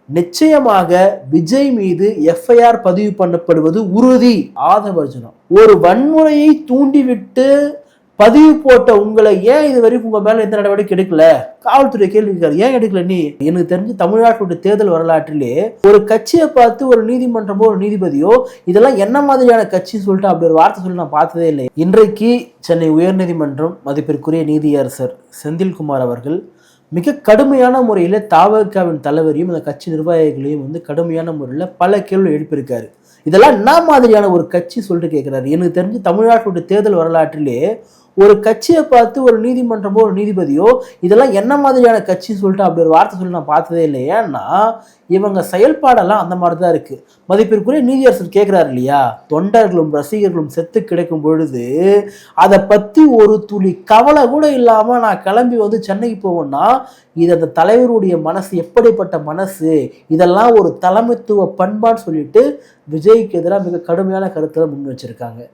நிச்சயமாக விஜய் மீது எஃப்ஐஆர் பதிவு பண்ணப்படுவது உறுதி. ஆதவ அர்ஜுனா, ஒரு வன்முறையை தூண்டிவிட்டு பதிவு போட்ட உங்களை ஏன் இது வரைக்கும் உங்க மேல எந்த நடவடிக்கை எடுக்கல? காவல்துறை கேள்வி கேட்காரு, ஏன் எடுக்கல நீ? எனக்கு தெரிஞ்சு தமிழ்நாட்டுடைய தேர்தல் வரலாற்றிலே ஒரு கட்சியை பார்த்து ஒரு நீதிமன்றமோ ஒரு நீதிபதியோ இதெல்லாம் என்ன மாதிரியான கட்சின்னு சொல்லிட்டு அப்படி ஒரு வார்த்தை சொல்லி நான் பார்த்ததே இல்லை. இன்றைக்கு சென்னை உயர்நீதிமன்றம் மதிப்பிற்குரிய நீதியரசர் செந்தில்குமார் அவர்கள் மிக கடுமையான முறையில் தாவகவின் தலைவரையும் அந்த கட்சி நிர்வாகிகளையும் கடுமையான முறையில் பல கேள்வி எழுப்பியிருக்காரு. இதெல்லாம் என்ன மாதிரியான ஒரு கட்சி சொல்லிட்டு கேட்கிறாரு. எனக்கு தெரிஞ்சு தமிழ்நாட்டுடைய தேர்தல் வரலாற்றிலே ஒரு கட்சியை பார்த்து ஒரு நீதிமன்றமோ ஒரு நீதிபதியோ இதெல்லாம் என்ன மாதிரியான கட்சின்னு சொல்லிட்டு அப்படி ஒரு வார்த்தை சொல்லி நான் பார்த்ததே இல்லை. ஏன்னா இவங்க செயல்பாடெல்லாம் அந்த மாதிரி தான் இருக்கு. மதிப்பிற்குரிய நீதியரசர் கேட்கிறாரு இல்லையா, தொண்டர்களும் ரசிகர்களும் செத்து கிடைக்கும் பொழுது அதை பத்தி ஒரு துளி கவலை கூட இல்லாம நான் கிளம்பி சென்னைக்கு போவேன்னா இது அந்த தலைவருடைய மனசு எப்படிப்பட்ட மனசு, இதெல்லாம் ஒரு தலைமைத்துவ பண்பான்னு சொல்லிட்டு விஜய்க்கு எதிராக மிக கடுமையான கருத்தை முன் வச்சிருக்காங்க.